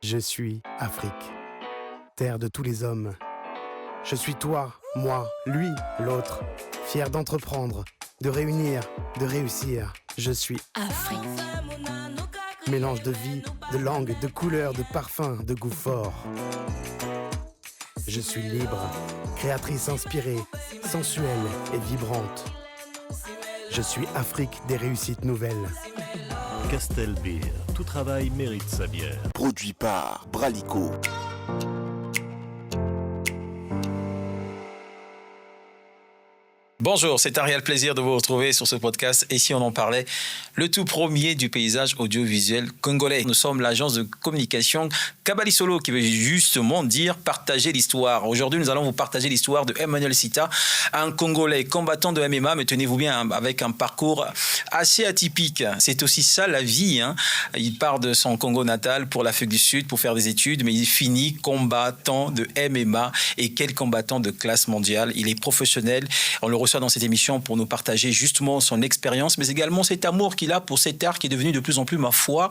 Je suis Afrique, terre de tous les hommes. Je suis toi, moi, lui, l'autre, fier d'entreprendre, de réunir, de réussir. Je suis Afrique. mélange de vie, de langue, de couleurs, de parfums, de goût fort. Je suis libre, créatrice inspirée, sensuelle et vibrante. Je suis Afrique des réussites nouvelles. Castel Beer, tout travail mérite sa bière. Produit par Bralico. Bonjour, c'est un réel plaisir de vous retrouver sur ce podcast. Et si on en parlait, le tout premier du paysage audiovisuel congolais. Nous sommes l'agence de communication Kabali Solo qui veut justement dire partager l'histoire. Aujourd'hui, nous allons vous partager l'histoire de Emmanuel Sita, un Congolais combattant de MMA, mais tenez-vous bien, avec un parcours assez atypique. C'est aussi ça la vie. Il part de son Congo natal pour l'Afrique du Sud pour faire des études, mais il finit combattant de MMA. Et quel combattant de classe mondiale. Il est professionnel. On le reçoit dans cette émission pour nous partager justement son expérience, mais également cet amour qu'il a pour cet art qui est devenu de plus en plus, ma foi,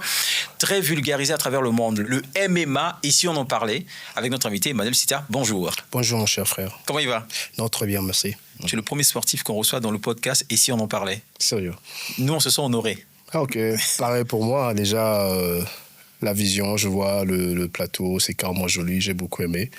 très vulgarisé à travers le monde. Le MMA, ici on en parlait avec notre invité Emmanuel Sita. Bonjour. Bonjour mon cher frère. Comment il va? Non, très bien, merci. Tu es le premier sportif qu'on reçoit dans le podcast et si on en parlait. Sérieux? Nous, on se sent honorés. Ah ok, pareil pour moi. Déjà, la vision, je vois le plateau, c'est carrément joli, j'ai beaucoup aimé.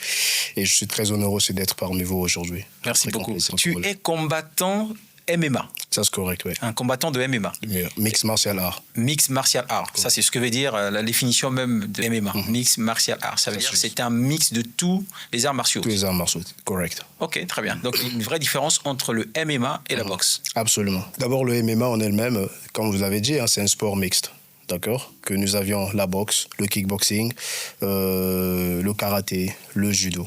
Et je suis très honoreux aussi d'être parmi vous aujourd'hui. Merci beaucoup. Tu es combattant MMA. Ça, c'est correct, oui. Un combattant de MMA. Mixed martial art. Mixed martial art. Ça, c'est ce que veut dire la définition même de MMA. Mixed martial art. Ça veut dire que c'est un mix de tous les arts martiaux. Tous les arts martiaux, correct. Ok, très bien. Donc, une vraie différence entre le MMA et la boxe. Absolument. D'abord, le MMA en elle-même, comme vous l'avez dit, c'est un sport mixte. D'accord? Que nous avions la boxe, le kickboxing, le karaté, le judo.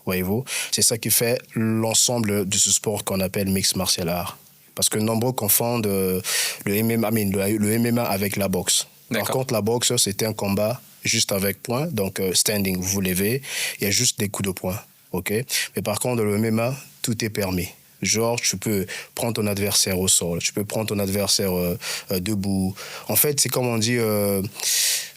Voyez-vous? C'est ça qui fait l'ensemble de ce sport qu'on appelle mixed martial art. Parce que nombreux confondent le MMA avec la boxe. Par contre, la boxe, c'est un combat juste avec poing, donc standing, vous vous levez, il y a juste des coups de poing. Okay? Mais par contre, le MMA, tout est permis. Genre, tu peux prendre ton adversaire au sol, tu peux prendre ton adversaire debout. En fait, c'est comme on dit,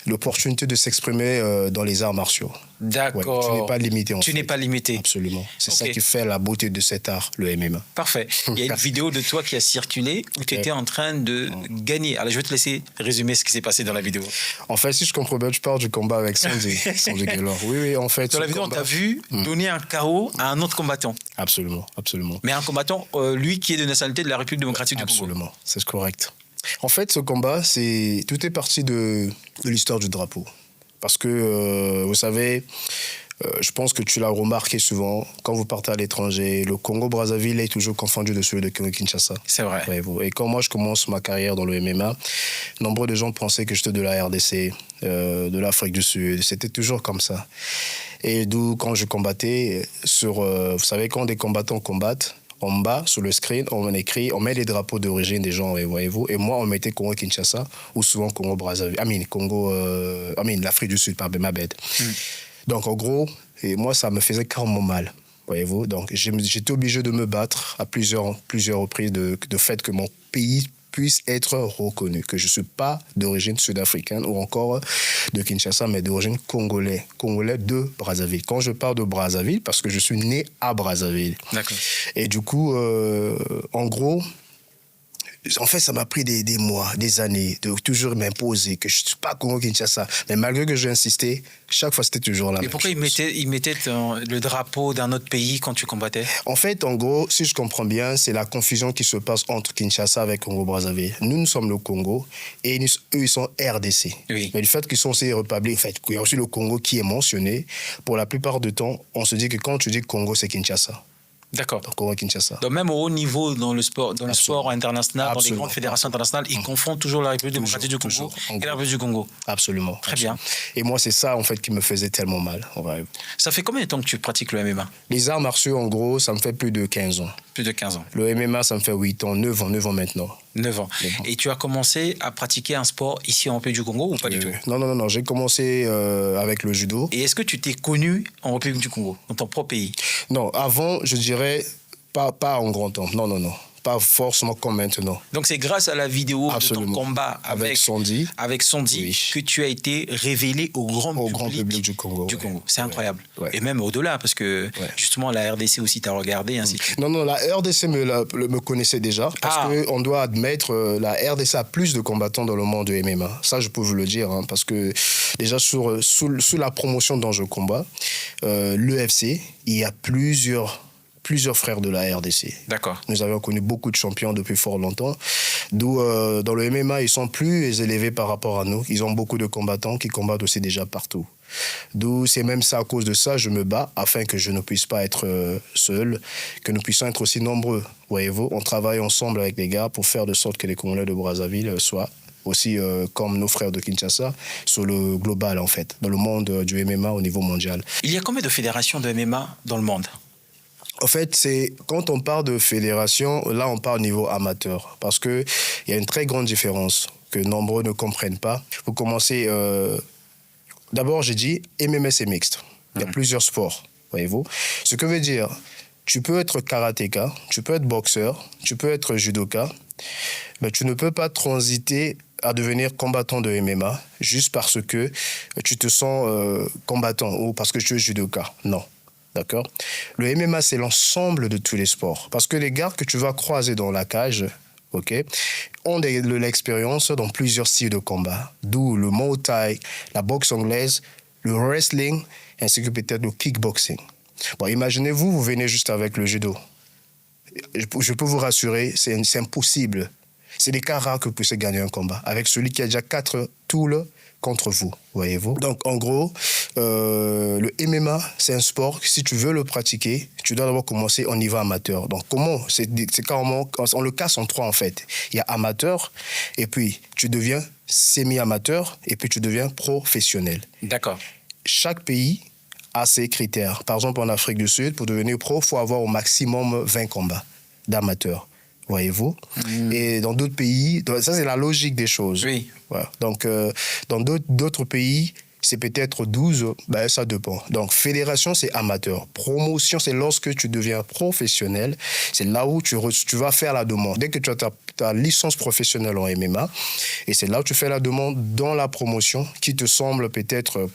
l'opportunité de s'exprimer dans les arts martiaux. D'accord. Ouais, tu n'es pas limité. Tu n'es pas limité. Absolument. C'est ça qui fait la beauté de cet art, le MMA. Parfait. Il y a une vidéo de toi qui a circulé où tu étais en train de gagner. Alors, je vais te laisser résumer ce qui s'est passé dans la vidéo. En fait, si je comprends bien, tu parles du combat avec Sandy Guelor. Oui, en fait. Dans la vidéo, on t'a vu donner un KO à un autre combattant. Absolument. Mais un combattant, lui, qui est de nationalité de la République démocratique du Congo. Absolument, c'est correct. En fait, ce combat, tout est parti de l'histoire du drapeau. Parce que, vous savez, je pense que tu l'as remarqué souvent, quand vous partez à l'étranger, le Congo-Brazzaville est toujours confondu de celui de Congo-Kinshasa. C'est vrai. Et quand moi, je commence ma carrière dans le MMA, nombreux de gens pensaient que j'étais de la RDC, de l'Afrique du Sud. C'était toujours comme ça. Et d'où, quand je combattais, vous savez, quand des combattants combattent, en bas, sur le screen, on met les drapeaux d'origine des gens, voyez-vous. Et moi, on mettait Congo-Kinshasa ou souvent Congo-Brazzaville. L'Afrique du Sud, par ma bête. Donc, en gros, et moi, ça me faisait carrément mal, voyez-vous. Donc, j'étais obligé de me battre à plusieurs reprises de fait que mon pays puisse être reconnu, que je ne suis pas d'origine sud-africaine ou encore de Kinshasa, mais d'origine congolais de Brazzaville. Quand je parle de Brazzaville, parce que je suis né à Brazzaville. D'accord. Et du coup, en gros, en fait, ça m'a pris des mois, des années de toujours m'imposer que je ne suis pas Congo-Kinshasa. Mais malgré que j'ai insisté, chaque fois, c'était toujours la même chose. Et pourquoi il mettait le drapeau d'un autre pays quand tu combattais? En fait, en gros, si je comprends bien, c'est la confusion qui se passe entre Kinshasa avec Congo-Brazzaville. Nous sommes le Congo et eux, ils sont RDC. Oui. Mais le fait qu'ils sont aussi républiques, en fait, il y a aussi le Congo qui est mentionné. Pour la plupart du temps, on se dit que quand tu dis Congo, c'est Kinshasa. D'accord. Kinshasa. Donc même au haut niveau dans le sport international, dans les grandes fédérations internationales, ils confondent toujours la République démocratique du Congo et la République du Congo. Absolument. Très bien. Et moi, c'est ça en fait qui me faisait tellement mal. Ça fait combien de temps que tu pratiques le MMA? Les arts martiaux, en gros, ça me fait plus de 15 ans. Plus de 15 ans. Le MMA, ça me fait 8 ans, 9 ans maintenant. 9 ans. Et tu as commencé à pratiquer un sport ici en République du Congo ou pas du tout? Non. J'ai commencé avec le judo. Et est-ce que tu t'es connu en République du Congo, dans ton propre pays? Non, avant, je dirais pas en grand temps. Non. pas forcément comme maintenant. Donc c'est grâce à la vidéo Absolument. de ton combat avec Sandy, oui, que tu as été révélé au grand public du Congo. C'est incroyable. Ouais. Et même au-delà, parce que justement la RDC aussi t'a regardé. Ainsi de suite. Non, la RDC me connaissait déjà, parce qu'on doit admettre, la RDC a plus de combattants dans le monde de MMA. Ça, je peux vous le dire, hein, parce que déjà sous la promotion dont je combats, l'EFC, il y a plusieurs frères de la RDC. D'accord. Nous avons connu beaucoup de champions depuis fort longtemps. D'où, dans le MMA, ils sont plus élevés par rapport à nous. Ils ont beaucoup de combattants qui combattent aussi déjà partout. D'où, c'est même ça, à cause de ça, je me bats afin que je ne puisse pas être seul, que nous puissions être aussi nombreux. Voyez-vous, on travaille ensemble avec les gars pour faire de sorte que les Congolais de Brazzaville soient aussi comme nos frères de Kinshasa, sur le global, en fait, dans le monde du MMA au niveau mondial. Il y a combien de fédérations de MMA dans le monde ? En fait, quand on parle de fédération, là, on parle au niveau amateur. Parce qu'il y a une très grande différence que nombreux ne comprennent pas. Pour commencer, d'abord, j'ai dit MMA, c'est mixte. Il y a plusieurs sports, voyez-vous. Ce que veut dire, tu peux être karatéka, tu peux être boxeur, tu peux être judoka, mais tu ne peux pas transiter à devenir combattant de MMA juste parce que tu te sens combattant ou parce que tu es judoka. Non. D'accord ? Le MMA, c'est l'ensemble de tous les sports. Parce que les gars que tu vas croiser dans la cage, ont de l'expérience dans plusieurs styles de combat. D'où le Muay Thai, la boxe anglaise, le wrestling, ainsi que peut-être le kickboxing. Bon, imaginez-vous, vous venez juste avec le judo. Je peux vous rassurer, c'est impossible. C'est des cas rares que vous puissiez gagner un combat. Avec celui qui a déjà 4 tools contre vous, voyez-vous. Donc, en gros, le MMA, c'est un sport que si tu veux le pratiquer, tu dois d'abord commencer au niveau amateur. Donc, comment ? C'est carrément, on le casse en 3, en fait. Il y a amateur, et puis tu deviens semi-amateur, et puis tu deviens professionnel. D'accord. Chaque pays a ses critères. Par exemple, en Afrique du Sud, pour devenir pro, il faut avoir au maximum 20 combats d'amateurs. Voyez-vous. Et dans d'autres pays, ça c'est la logique des choses. Oui. Voilà. Donc, dans d'autres pays, c'est peut-être 12, ben, ça dépend. Donc, fédération, c'est amateur. Promotion, c'est lorsque tu deviens professionnel. C'est là où tu vas faire la demande. Dès que tu as ta licence professionnelle en MMA, et c'est là où tu fais la demande dans la promotion qui te semble peut-être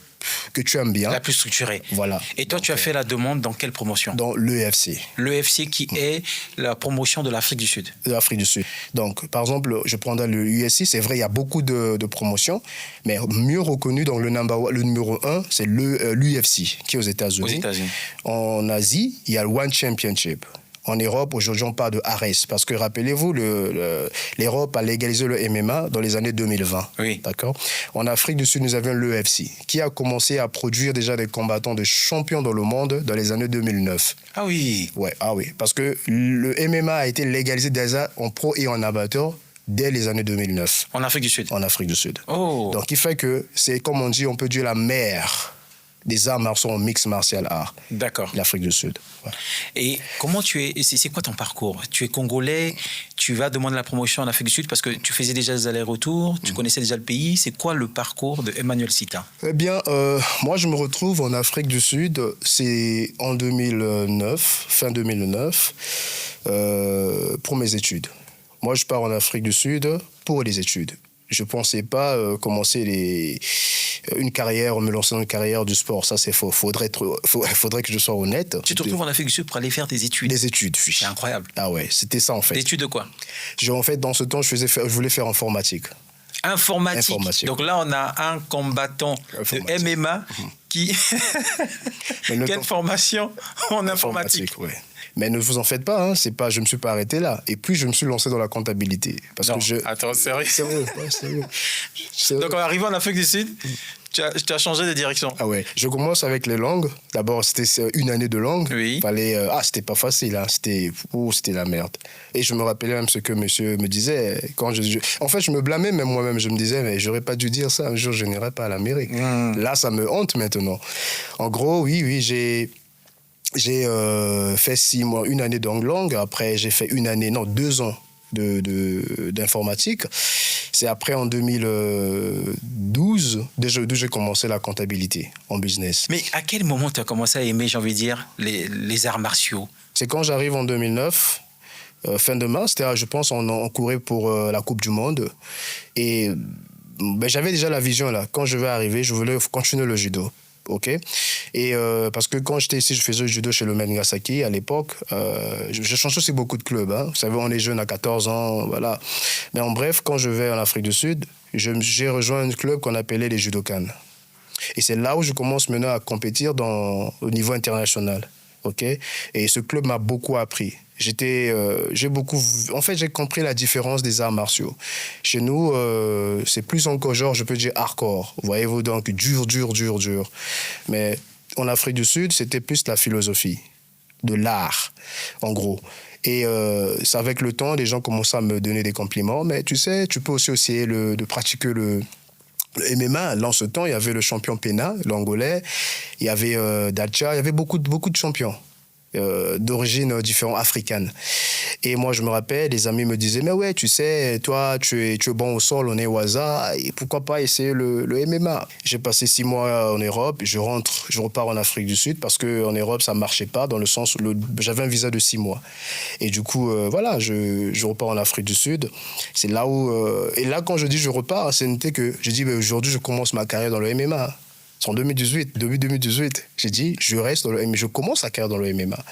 que tu aimes bien. La plus structurée. Voilà. Et toi, tu as fait la demande dans quelle promotion ? Dans l'EFC. L'EFC qui est la promotion de l'Afrique du Sud. De l'Afrique du Sud. Donc, par exemple, je prendrais le UFC. C'est vrai, il y a beaucoup de promotions, mais mieux reconnu dans le numéro 1, c'est l'UFC, qui est aux États-Unis. Aux États-Unis. En Asie, il y a le One Championship. En Europe, aujourd'hui, on parle de Ares. Parce que, rappelez-vous, l'Europe a légalisé le MMA dans les années 2020. Oui. D'accord ? En Afrique du Sud, nous avions l'EFC, qui a commencé à produire déjà des combattants de champions dans le monde dans les années 2009. Ah oui. Ouais, ah oui. Parce que le MMA a été légalisé déjà en pro et en amateur dès les années 2009. En Afrique du Sud. En Afrique du Sud. Oh. Donc, il fait que c'est, comme on dit, on peut dire la mère des arts martiaux en mix martial art. D'accord. L'Afrique du Sud. Ouais. Et comment c'est quoi ton parcours ? Tu es congolais, tu vas demander la promotion en Afrique du Sud parce que tu faisais déjà des allers-retours, tu connaissais déjà le pays. C'est quoi le parcours de Emmanuel Sita ? Eh bien, moi, je me retrouve en Afrique du Sud, c'est en 2009, fin 2009, pour mes études. Moi, je pars en Afrique du Sud pour les études. Je ne pensais pas commencer une carrière, me lancer dans une carrière du sport. Ça, c'est faux. Faudrait que je sois honnête. Tu te retrouves en Afrique du Sud pour aller faire tes études ? Des études, oui. C'est incroyable. Ah ouais, c'était ça, en fait. Des études de quoi ? En fait, dans ce temps, je voulais faire informatique. Informatique. Donc là, on a un combattant de MMA qui... Quelle formation en informatique. Ouais. Mais ne vous en faites pas, hein, je ne me suis pas arrêté là. Et puis, je me suis lancé dans la comptabilité. Attends, sérieux ? Sérieux, ouais, sérieux. Donc, en arrivant en Afrique du Sud, tu as changé de direction. Ah ouais, je commence avec les langues. D'abord, c'était une année de langue. Oui. C'était pas facile, hein. C'était la merde. Et je me rappelais même ce que monsieur me disait. En fait, je me blâmais même moi-même. Je me disais, mais j'aurais pas dû dire ça. Un jour, je n'irai pas à l'Amérique. Là, ça me hante maintenant. En gros, oui, j'ai fait 6 mois, une année d'anglais. Après, j'ai fait 2 ans d'informatique. C'est après, en 2012, déjà j'ai commencé la comptabilité en business. Mais à quel moment tu as commencé à aimer, j'ai envie de dire, les arts martiaux ? C'est quand j'arrive en 2009 fin de mars. C'était, je pense, on courait pour la Coupe du Monde. Et j'avais déjà la vision là. Quand je vais arriver, je voulais continuer le judo. Ok. Et parce que quand j'étais ici, je faisais le judo chez le Nagasaki à l'époque. Je changeais aussi beaucoup de clubs. Hein. Vous savez, on est jeune à 14 ans, voilà. Mais en bref, quand je vais en Afrique du Sud, j'ai rejoint un club qu'on appelait les Judokan. Et c'est là où je commence maintenant à compétir au niveau international. Ok. Et ce club m'a beaucoup appris. J'ai compris la différence des arts martiaux. Chez nous, c'est plus encore genre, je peux dire hardcore. Voyez-vous, donc dur. Mais en Afrique du Sud, c'était plus la philosophie de l'art, en gros. Et c'est avec le temps, les gens commençaient à me donner des compliments. Mais tu sais, tu peux aussi essayer de pratiquer le MMA. Là, en ce temps, il y avait le champion Pena, l'Angolais. Il y avait Dacha. Il y avait beaucoup de champions. D'origine différente, africaine. Et moi, je me rappelle, des amis me disaient, mais ouais, tu sais, toi, tu es bon au sol, on est au hasard, et pourquoi pas essayer le MMA? J'ai passé 6 mois en Europe, je repars en Afrique du Sud, parce qu'en Europe, ça ne marchait pas, dans le sens où j'avais un visa de 6 mois. Et du coup, voilà, je repars en Afrique du Sud. C'est là où... et là, quand je dis je repars, c'est noté que je dis, aujourd'hui, je commence ma carrière dans le MMA. C'est en 2018, début 2018. J'ai dit, je commence la carrière dans le MMA.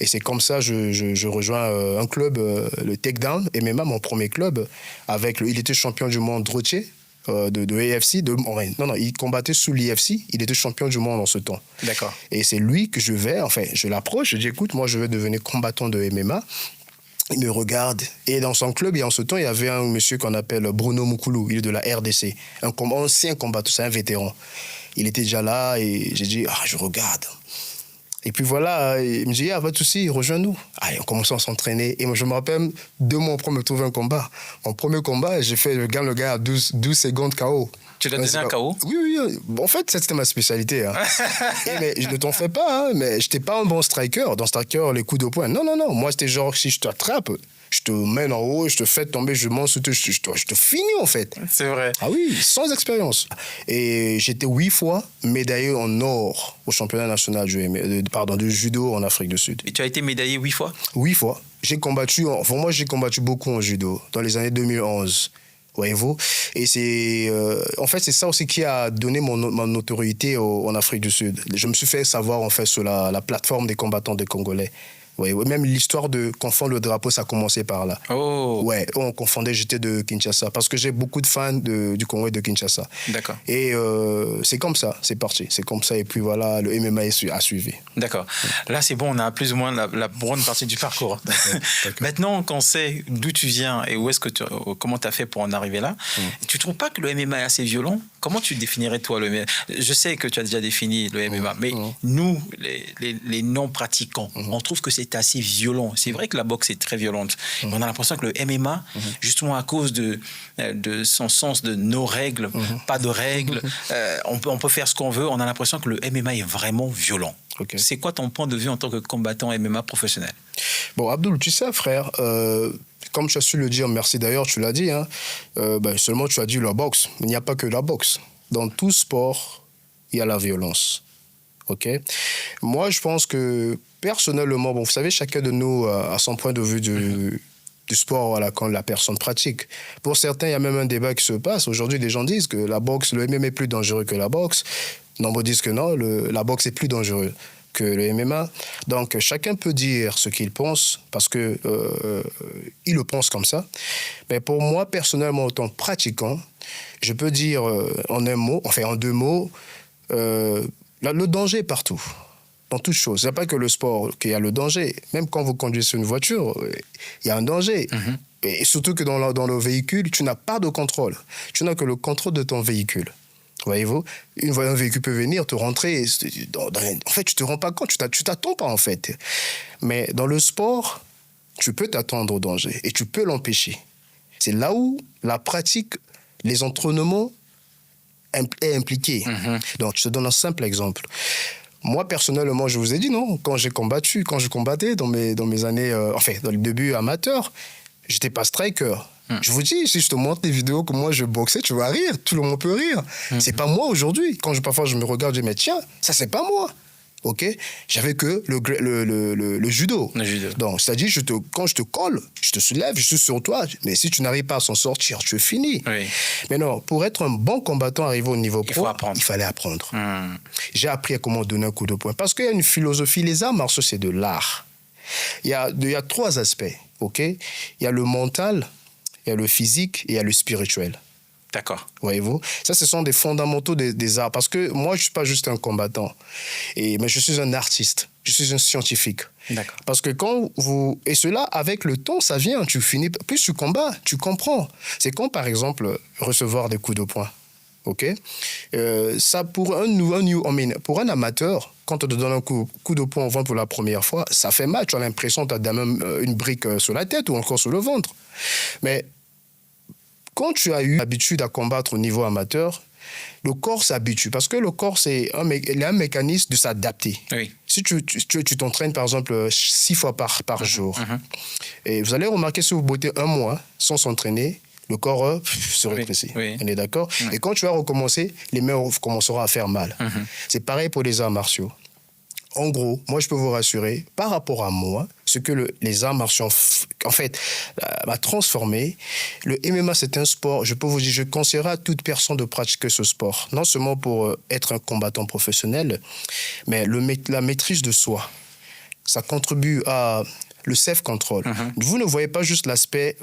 Et c'est comme ça, je rejoins un club, le Takedown MMA, mon premier club, il était champion du monde droitier de AFC. Non, il combattait sous l'IFC. Il était champion du monde en ce temps. D'accord. Et c'est lui que je l'approche, je dis, écoute, moi, je vais devenir combattant de MMA. Il me regarde. Et dans son club, en ce temps, il y avait un monsieur qu'on appelle Bruno Mukulu. Il est de la RDC. Un ancien combattant, c'est un vétéran. Il était déjà là et j'ai dit, je regarde. Et puis voilà, il me dit, pas de souci, rejoins-nous. On commence à s'entraîner. Et moi, je me rappelle, 2 mois après me trouver un combat. Mon premier combat, j'ai fait le gars à 12 secondes KO. Tu l'as donné un KO? Oui. En fait, c'était ma spécialité. Hein. Mais je ne t'en fais pas, hein, mais je n'étais pas un bon striker. Dans striker, les coups de poing. Non. Moi, c'était genre, si je t'attrape, je te mène en haut, je te fais tomber, je monte, je te finis en fait. C'est vrai. Ah oui, sans expérience. Et j'étais 8 fois médaillé en or au championnat national de judo en Afrique du Sud. Et tu as été médaillé 8 fois? 8 fois. J'ai combattu beaucoup en judo dans les années 2011. Voyez-vous? Et en fait, c'est ça aussi qui a donné mon notoriété en Afrique du Sud. Je me suis fait savoir en fait sur la plateforme des combattants des Congolais. Ouais, même l'histoire de confondre le drapeau, ça a commencé par là. Oh. Ouais, on confondait, j'étais de Kinshasa, parce que j'ai beaucoup de fans du Congo et de Kinshasa. D'accord. Et c'est comme ça, c'est parti. C'est comme ça, et puis voilà, le MMA a suivi. D'accord. Là, c'est bon, on a plus ou moins la bonne partie du parcours. D'accord. Maintenant qu'on sait d'où tu viens et comment tu as fait pour en arriver là, tu ne trouves pas que le MMA est assez violent? Comment tu définirais, toi, le MMA? Je sais que tu as déjà défini le MMA, mais nous, les non-pratiquants, on trouve que c'est assez violent. C'est vrai que la boxe est très violente. Mais on a l'impression que le MMA, justement à cause de son sens de nos règles, pas de règles, on peut faire ce qu'on veut, on a l'impression que le MMA est vraiment violent. Okay. C'est quoi ton point de vue en tant que combattant MMA professionnel? Bon, Abdoul, tu sais, frère, comme tu as su le dire, merci d'ailleurs, tu l'as dit, hein, seulement tu as dit la boxe. Il n'y a pas que la boxe. Dans tout sport, il y a la violence. Ok. Moi, je pense que personnellement, vous savez, chacun de nous a son point de vue du sport, voilà, quand la personne pratique. Pour certains, il y a même un débat qui se passe. Aujourd'hui, les gens disent que la boxe, le MMA est plus dangereux que la boxe. Nombre disent que non, la boxe est plus dangereux que le MMA. Donc, chacun peut dire ce qu'il pense parce que il le pense comme ça. Mais pour moi, personnellement, en tant que pratiquant, je peux dire en 2 mots, le danger est partout, dans toute chose. Il n'y a pas que le sport qu'il y a le danger. Même quand vous conduisez une voiture, il y a un danger. Et surtout que dans le véhicule, tu n'as pas de contrôle. Tu n'as que le contrôle de ton véhicule. Voyez-vous, un véhicule peut venir te rentrer. En fait, tu ne te rends pas compte, tu t'attends pas en fait. Mais dans le sport, tu peux t'attendre au danger et tu peux l'empêcher. C'est là où la pratique, les entraînements est impliquée. Donc, je te donne un simple exemple. Moi, personnellement, je vous ai dit, non, quand je combattais dans mes années, dans le début amateur, je n'étais pas striker. Je vous dis, si je te montre des vidéos que moi je boxais, tu vas rire, tout le monde peut rire. C'est pas moi aujourd'hui. Parfois je me regarde, je dis, mais tiens, ça c'est pas moi. Ok, j'avais que le judo. Le judo. Donc, c'est-à-dire, quand je te colle, je te soulève, je suis sur toi. Mais si tu n'arrives pas à s'en sortir, tu es fini. Oui. Mais non, pour être un bon combattant arrivé au niveau pro, faut apprendre. il fallait apprendre. J'ai appris à comment donner un coup de poing. Parce qu'il y a une philosophie, les arts martiaux, c'est de l'art. Il y a 3 aspects. Ok, il y a le mental, il y a le physique et il y a le spirituel. D'accord. Voyez-vous, ça, ce sont des fondamentaux des arts. Parce que moi, je ne suis pas juste un combattant, mais je suis un artiste, je suis un scientifique. D'accord. Parce que et cela, avec le temps, ça vient. Tu finis, plus tu combats, tu comprends. C'est comme, par exemple, recevoir des coups de poing. Ok, ça, pour un amateur, quand on te donne un coup de poing au ventre pour la première fois, ça fait mal. Tu as l'impression que tu as même une brique sur la tête ou encore sur le ventre. Mais quand tu as eu l'habitude à combattre au niveau amateur, le corps s'habitue. Parce que le corps, il a un mécanisme de s'adapter. Oui. Si tu t'entraînes, par exemple, 6 fois par jour, et vous allez remarquer, si vous bottez 1 mois sans s'entraîner, le corps se rétrécit. Oui. On est d'accord? Oui. Et quand tu vas recommencer, les mains commenceront à faire mal. C'est pareil pour les arts martiaux. En gros, moi, je peux vous rassurer, par rapport à moi, ce que les arts martiaux, en fait, m'a transformé. Le MMA, c'est un sport, je peux vous dire, je conseillerais à toute personne de pratiquer ce sport. Non seulement pour être un combattant professionnel, mais la maîtrise de soi. Ça contribue à le self-control. Vous ne voyez pas juste l'aspect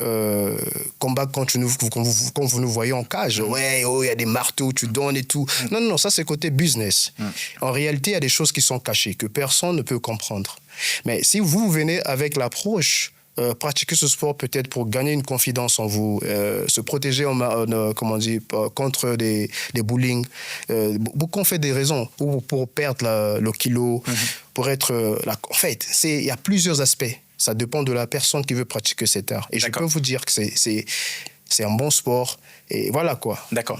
combat quand vous nous voyez en cage. Ouais, il y a des marteaux, tu donnes et tout. Non, ça c'est côté business. En réalité, il y a des choses qui sont cachées, que personne ne peut comprendre. Mais si vous venez avec l'approche, pratiquer ce sport peut-être pour gagner une confiance en vous, se protéger contre des bullying. Beaucoup ont fait des raisons pour perdre le kilo, pour être... en fait, il y a plusieurs aspects. Ça dépend de la personne qui veut pratiquer cet art. Et je peux vous dire que c'est un bon sport. Et voilà quoi. D'accord.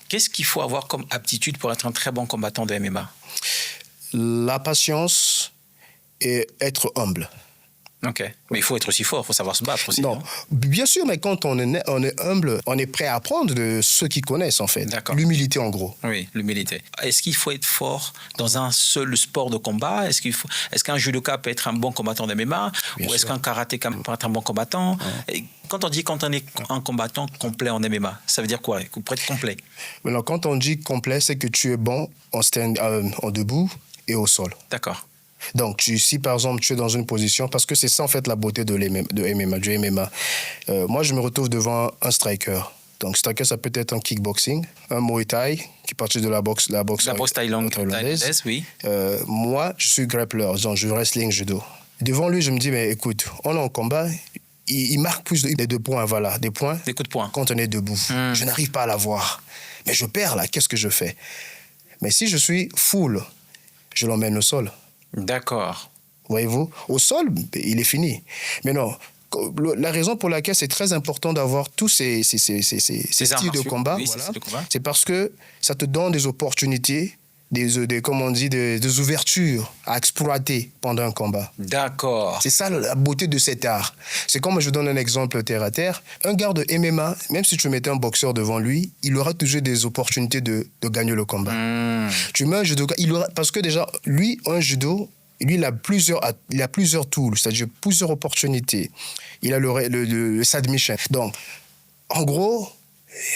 Qu'est-ce qu'il faut avoir comme aptitude pour être un très bon combattant de MMA? La patience et être humble. Ok. Mais il faut être aussi fort, il faut savoir se battre aussi. Non, bien sûr, mais quand on est humble, on est prêt à apprendre de ceux qui connaissent, en fait. D'accord. L'humilité, en gros. Oui, l'humilité. Est-ce qu'il faut être fort dans un seul sport de combat? Est-ce qu'un judoka peut être un bon combattant de MMA? Ou est-ce qu'un karatéka peut être un bon combattant? Et quand on est un combattant complet en MMA, ça veut dire quoi? Pour être complet? Alors, quand on dit complet, c'est que tu es bon en debout et au sol. D'accord. Donc, si par exemple tu es dans une position, parce que c'est ça en fait la beauté du MMA. Moi, je me retrouve devant un striker. Donc, striker, ça peut être un kickboxing, un Muay Thai, qui est parti de la boxe thaïlandaise, oui. Moi, je suis grappler, donc je wrestling judo. Devant lui, je me dis, mais écoute, on est en combat, il marque plus de points, voilà, des points. Des coups de poing. Quand on est debout. Je n'arrive pas à l'avoir. Mais je perds là, qu'est-ce que je fais? Mais si je suis full, je l'emmène au sol. D'accord. Voyez-vous, au sol, il est fini. Mais non, la raison pour laquelle c'est très important d'avoir tous ces styles de combat, oui, voilà, de combat, c'est parce que ça te donne des opportunités, des ouvertures à exploiter pendant un combat. D'accord. C'est ça la beauté de cet art. C'est comme je donne un exemple terre à terre. Un gars de MMA, même si tu mettais un boxeur devant lui, il aura toujours des opportunités de gagner le combat. Tu mets un judoka, parce que déjà, lui, un judo, lui, il a plusieurs tools, c'est-à-dire plusieurs opportunités. Il a le submission. Donc, en gros,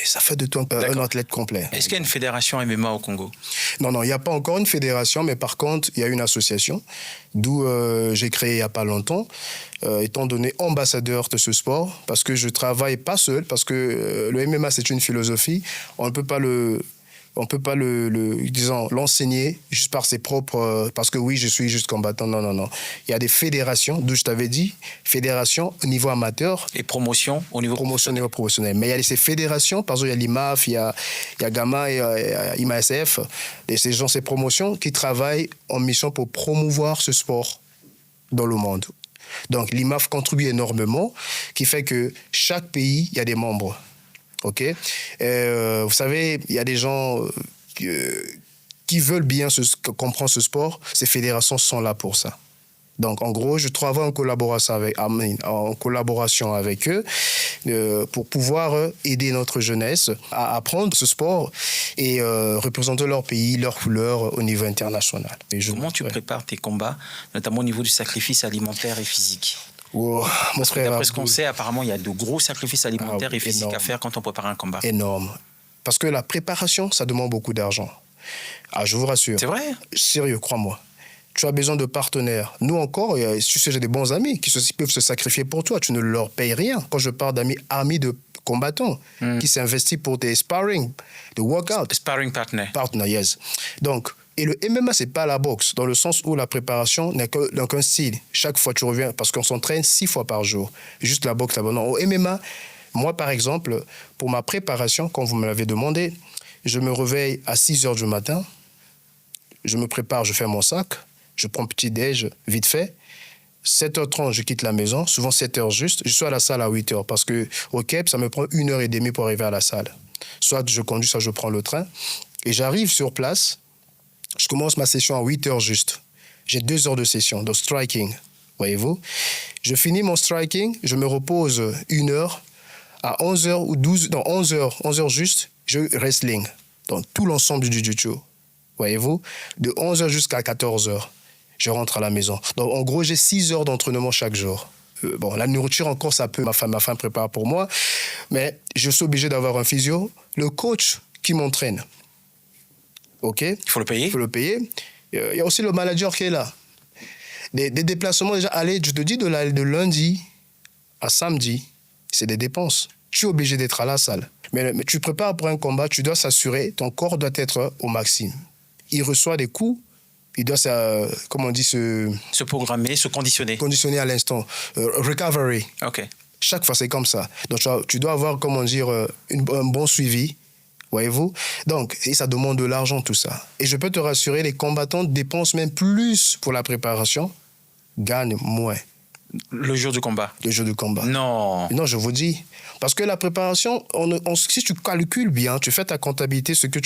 ça fait de toi un athlète complet. Est-ce qu'il y a une fédération MMA au Congo? Non, il n'y a pas encore une fédération, mais par contre, il y a une association, d'où j'ai créé il n'y a pas longtemps, étant donné ambassadeur de ce sport, parce que je travaille pas seul, parce que le MMA, c'est une philosophie. On ne peut pas l'enseigner juste par ses propres... parce que oui, je suis juste combattant. Non. Il y a des fédérations, d'où je t'avais dit, fédérations au niveau amateur. Et promotion au niveau professionnel. Mais il y a ces fédérations, par exemple, il y a l'IMAF, il y a GAMA, il y a IMASF, et ces promotions qui travaillent en mission pour promouvoir ce sport dans le monde. Donc, l'IMAF contribue énormément, qui fait que chaque pays, il y a des membres. OK. Vous savez, il y a des gens qui veulent bien comprendre ce sport. Ces fédérations sont là pour ça. Donc, en gros, je travaille en collaboration avec eux pour pouvoir aider notre jeunesse à apprendre ce sport et représenter leur pays, leur couleur au niveau international. Comment tu prépares tes combats, notamment au niveau du sacrifice alimentaire et physique? Mon frère, d'après ce qu'on sait, apparemment, il y a de gros sacrifices alimentaires et physiques à faire quand on prépare un combat. Énorme. Parce que la préparation, ça demande beaucoup d'argent. Ah, je vous rassure. C'est vrai? Sérieux, crois-moi. Tu as besoin de partenaires. Nous encore, tu sais, j'ai des bons amis qui peuvent se sacrifier pour toi. Tu ne leur payes rien. Quand je parle amis de combattants qui s'investissent pour tes sparring, de workout. Sparring partner. Partner, yes. Donc, et le MMA, c'est pas la boxe, dans le sens où la préparation n'est qu'un style. Chaque fois, tu reviens, parce qu'on s'entraîne 6 fois par jour. Juste la boxe, là-bas. Non, au MMA, moi, par exemple, pour ma préparation, quand vous me l'avez demandé, je me réveille à 6 heures du matin, je me prépare, je fais mon sac, je prends petit-déj vite fait. 7h30, je quitte la maison, souvent 7h juste. Je suis à la salle à 8h parce que au Cape, ça me prend 1h30 pour arriver à la salle. Soit je conduis, soit je prends le train. Et j'arrive sur place, je commence ma session à 8h juste. J'ai 2 heures de session, de striking, voyez-vous. Je finis mon striking, je me repose 1 heure. À 11h ou 11h juste, je wrestling. Donc tout l'ensemble du jiu-jitsu, voyez-vous. De 11h jusqu'à 14h. Je rentre à la maison. Donc, en gros, j'ai 6 heures d'entraînement chaque jour. Bon, la nourriture, encore, ça peut. Ma femme prépare pour moi. Mais je suis obligé d'avoir un physio. Le coach qui m'entraîne. OK? Il faut le payer? Il faut le payer. Il y a aussi le manager qui est là. Des déplacements, déjà, allez, je te dis, de lundi à samedi, c'est des dépenses. Tu es obligé d'être à la salle. Mais tu prépares pour un combat, tu dois s'assurer, ton corps doit être au maximum. Il reçoit des coups. Il doit, comment on dit, se programmer, se conditionner. Conditionner à l'instant. Recovery. OK. Chaque fois, c'est comme ça. Donc, tu dois avoir, comment dire, un bon suivi. Voyez-vous? Donc, et ça demande de l'argent, tout ça. Et je peux te rassurer, les combattants dépensent même plus pour la préparation, gagnent moins. Le jour du combat? Le jour du combat. Non. Non, je vous dis. Parce que la préparation, si tu calcules bien, tu fais ta comptabilité, ce que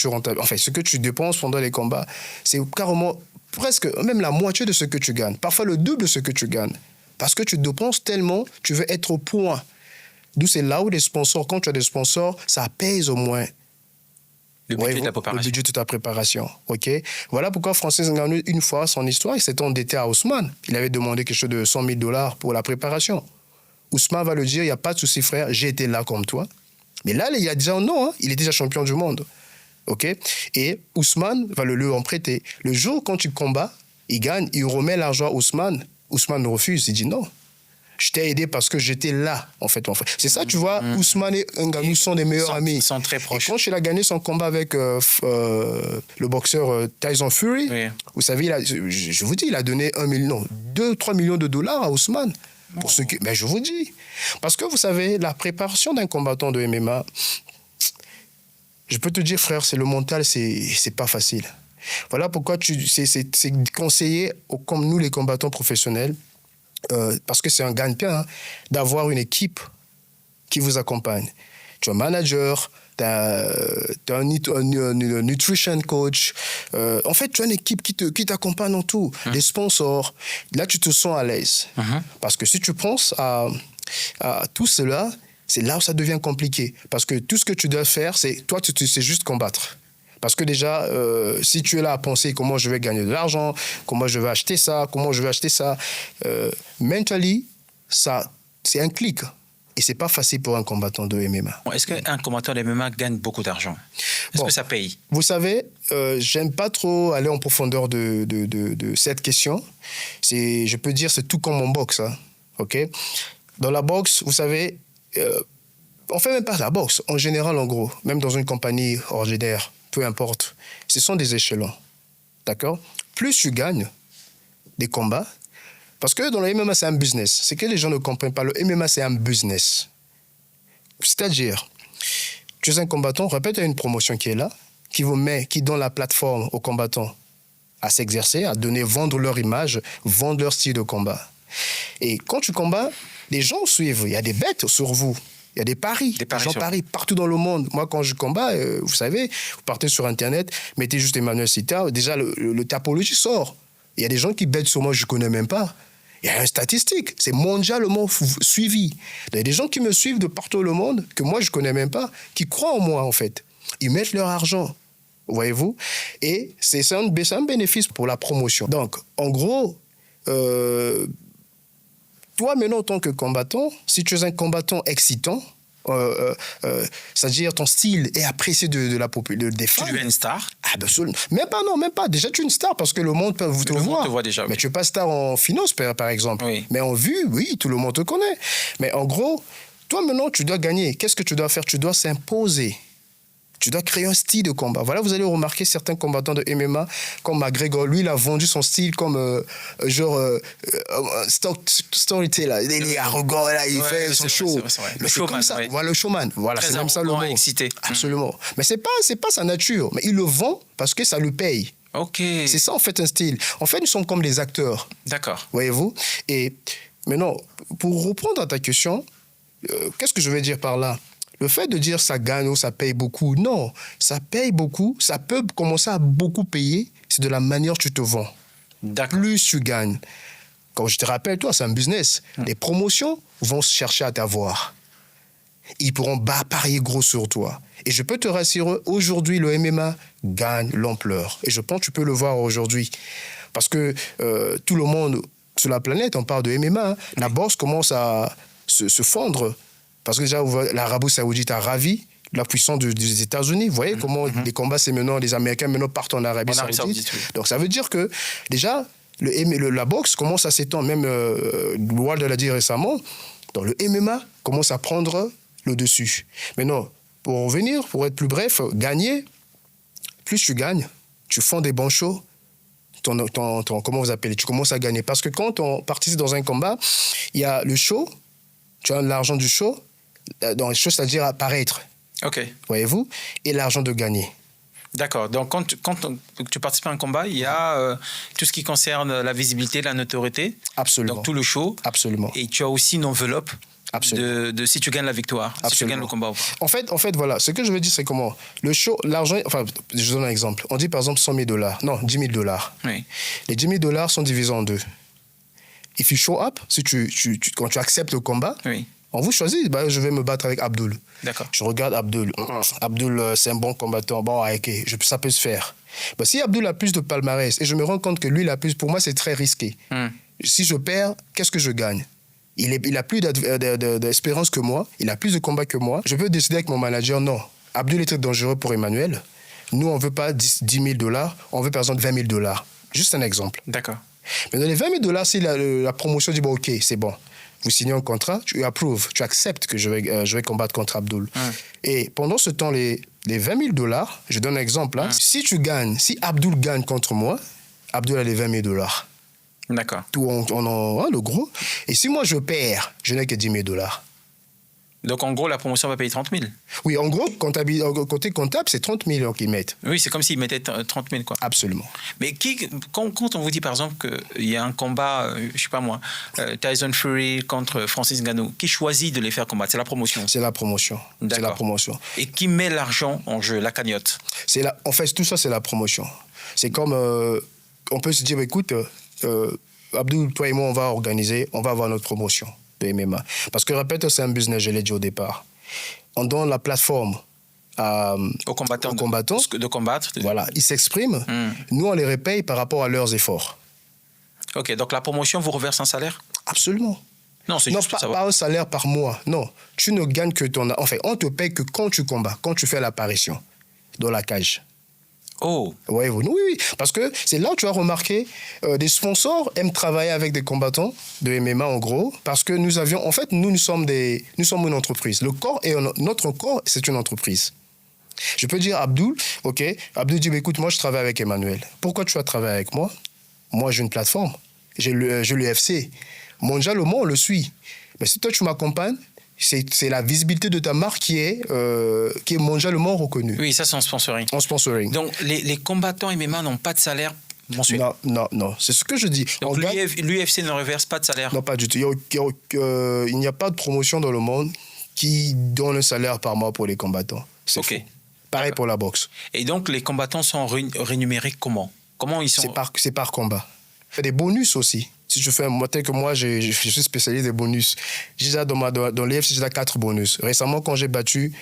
tu dépenses pendant les combats, c'est carrément presque même la moitié de ce que tu gagnes. Parfois le double de ce que tu gagnes. Parce que tu dépenses tellement, tu veux être au point. D'où c'est là où les sponsors, quand tu as des sponsors, ça pèse au moins. Le budget de la préparation. Le budget de ta préparation. OK? Voilà pourquoi Francis Ngannou, une fois, son histoire, il s'est endetté à Ousmane. Il avait demandé quelque chose de $100 000 pour la préparation. Ousmane va le dire, il n'y a pas de souci, frère, j'ai été là comme toi. Mais là, il a déjà non, hein, il est déjà champion du monde. OK? Et Ousmane va le lui en prêter. Le jour quand tu combats, il gagne, il remet l'argent à Ousmane. Ousmane refuse, il dit non. Je t'ai aidé parce que j'étais là, en fait. C'est ça, tu vois, Ousmane et Ngannou sont des meilleurs amis. Ils sont très proches. Et quand il a gagné son combat avec le boxeur Tyson Fury, oui. Vous savez, je vous dis, il a donné 2-3 millions de dollars à Ousmane. Pour ce qui, mais je vous dis. Parce que vous savez, la préparation d'un combattant de MMA, je peux te dire, frère, c'est le mental, c'est pas facile. Voilà pourquoi c'est conseillé, comme nous, les combattants professionnels, parce que c'est un gagne-pain, hein, d'avoir une équipe qui vous accompagne. Tu es un manager, tu as un nutrition coach. En fait, tu as une équipe qui t'accompagne dans tout. Des sponsors. Là, tu te sens à l'aise. Parce que si tu penses à tout cela, c'est là où ça devient compliqué. Parce que tout ce que tu dois faire, c'est toi, tu sais juste combattre. Parce que déjà, si tu es là à penser comment je vais gagner de l'argent, comment je vais acheter ça, mentally, ça, c'est un clic. Et c'est pas facile pour un combattant de MMA. Est-ce qu'un combattant de MMA gagne beaucoup d'argent? Est-ce que ça paye? Vous savez, j'aime pas trop aller en profondeur de cette question. Je peux dire, c'est tout comme en boxe. Hein, OK? Dans la boxe, vous savez, on fait même pas la boxe. En général, en gros, même dans une compagnie ordinaire, peu importe, ce sont des échelons. D'accord? Plus tu gagnes des combats, parce que dans le MMA, c'est un business. C'est que les gens ne comprennent pas. Le MMA, c'est un business. C'est-à-dire, tu es un combattant, répète, il y a une promotion qui est là, qui donne la plateforme aux combattants à s'exercer, à vendre leur image, vendre leur style de combat. Et quand tu combats, les gens suivent. Il y a des bêtes sur vous. Il y a des paris. Les gens parient partout dans le monde. Moi, quand je combats, vous savez, vous partez sur Internet, mettez juste Emmanuel Sita, déjà, le tapologie sort. Il y a des gens qui bêtent sur moi, je ne connais même pas. Il y a une statistique, c'est mondialement suivi. Il y a des gens qui me suivent de partout le monde, que moi je ne connais même pas, qui croient en moi en fait. Ils mettent leur argent, voyez-vous. Et c'est un bénéfice pour la promotion. Donc, en gros, toi maintenant en tant que combattant, si tu es un combattant excitant, c'est-à-dire ton style est apprécié des fans. Tu deviens une star? Ah ben, même pas. Déjà, tu es une star parce que le monde peut te voir. Le monde te voit déjà. Mais tu n'es pas star en finance, par exemple. Oui. Mais en vue, oui, tout le monde te connaît. Mais en gros, toi maintenant, tu dois gagner. Qu'est-ce que tu dois faire? Tu dois s'imposer. Tu dois créer un style de combat. Voilà, vous allez remarquer certains combattants de MMA, comme McGregor, lui, il a vendu son style comme storyteller. Il est arrogant, là, il fait son show. C'est vrai. Le showman, ça. Oui. Voilà, le showman. Voilà, très c'est même ça le mot. excité. Absolument. Mais c'est pas sa nature. Mais il le vend parce que ça le paye. Ok. C'est ça, en fait, un style. En fait, nous sommes comme des acteurs. D'accord. Voyez-vous? Et maintenant, pour reprendre à ta question, qu'est-ce que je veux dire par là? Le fait de dire ça gagne ou ça paye beaucoup, non, ça paye beaucoup, ça peut commencer à beaucoup payer, c'est de la manière dont tu te vends. D'accord. Plus tu gagnes. Quand je te rappelle, toi, c'est un business. Les promotions vont chercher à t'avoir. Ils pourront parier gros sur toi. Et je peux te rassurer, aujourd'hui, le MMA gagne l'ampleur. Et je pense que tu peux le voir aujourd'hui. Parce que tout le monde sur la planète, on parle de MMA, hein, la bourse commence à se fondre. Parce que déjà, l'Arabie Saoudite a ravi la puissance des États-Unis. Vous voyez comment les combats, c'est maintenant, les Américains maintenant partent en Arabie Saoudite. Oui. Donc ça veut dire que déjà, la boxe commence à s'étendre. Même Wald l'a dit récemment, donc le MMA commence à prendre le dessus. Maintenant, pour revenir, pour être plus bref, gagner, plus tu gagnes, tu fais des bons shows, comment vous appelez, tu commences à gagner. Parce que quand on participe dans un combat, il y a le show, tu as l'argent du show, dans les shows, c'est-à-dire apparaître. Ok. Voyez-vous? Et l'argent de gagner. D'accord. Donc, quand tu participes à un combat, il y a tout ce qui concerne la visibilité, la notoriété. Absolument. Donc, tout le show. Absolument. Et tu as aussi une enveloppe de si tu gagnes la victoire, Absolument. si tu gagnes le combat ou pas. En fait, voilà. Ce que je veux dire, c'est comment? Le show, l'argent... Enfin, je donne un exemple. On dit, par exemple, $100,000. Non, $10,000. Oui. Les $10,000 sont divisés en deux. If you show up, quand tu acceptes le combat... Oui. On vous choisit, je vais me battre avec Abdul. D'accord. Je regarde Abdul. Abdul, c'est un bon combattant. Bon, ok, ça peut se faire. Si Abdul a plus de palmarès et je me rends compte que lui, il a plus, pour moi, c'est très risqué. Si je perds, qu'est-ce que je gagne? Il a plus d'espérance que moi, il a plus de combats que moi. Je peux décider avec mon manager, non, Abdul est très dangereux pour Emmanuel. Nous, on ne veut pas $10,000, on veut par exemple $20,000. Juste un exemple. D'accord. Mais dans les $20,000, si la promotion dit, bon, ok, c'est bon. Vous signez un contrat, tu approuves, tu acceptes que je vais combattre contre Abdul. Et pendant ce temps, les $20,000, je donne un exemple, hein, si Abdul gagne contre moi, Abdul a les $20,000. D'accord. Tout le gros. Et si moi je perds, je n'ai que $10,000. Donc, en gros, la promotion va payer 30 000. Oui, en gros, côté comptable, c'est 30 000 qu'ils mettent. Oui, c'est comme s'ils mettaient 30 000, quoi. Absolument. Mais quand on vous dit, par exemple, qu'il y a un combat, je ne sais pas moi, Tyson Fury contre Francis Ngannou, qui choisit de les faire combattre? C'est la promotion. C'est la promotion. D'accord. C'est la promotion. Et qui met l'argent en jeu, la cagnotte? En fait, tout ça, c'est la promotion. C'est comme, on peut se dire, écoute, Abdul, toi et moi, on va avoir notre promotion de MMA. Parce que, répète, c'est un business, je l'ai dit au départ. On donne la plateforme aux combattants de combattre. Voilà, ils s'expriment. Nous, on les repaye par rapport à leurs efforts. Ok, donc la promotion vous reverse un salaire? Absolument. Non, c'est juste pas un salaire par mois. Non, tu ne gagnes que ton... Enfin, on te paye que quand tu combats, quand tu fais l'apparition dans la cage. Oh. Oui, parce que c'est là où tu as remarqué, des sponsors aiment travailler avec des combattants de MMA en gros, parce que nous sommes une entreprise. Notre corps, c'est une entreprise. Je peux dire Abdul, ok, Abdul dit, écoute, moi je travaille avec Emmanuel. Pourquoi tu vas travailler avec moi? Moi j'ai une plateforme, j'ai l'UFC. Mondialement, on le suit. Mais si toi tu m'accompagnes, c'est la visibilité de ta marque qui est mondialement reconnue. Oui, ça c'est en sponsoring. En sponsoring. Donc les combattants MMA n'ont pas de salaire mensuel? Non, c'est ce que je dis. Donc l'UFC ne reverse pas de salaire? Non, pas du tout. Il n'y a pas de promotion dans le monde qui donne un salaire par mois pour les combattants. C'est faux. Pareil pour la boxe. Et donc les combattants sont rémunérés comment? Comment ils sont? C'est par combat. Il y a des bonus aussi. Si je fais tel que moi, je suis spécialiste des bonus. J'ai déjà dans l'EFC, j'ai déjà 4 bonus. Récemment, quand j'ai battu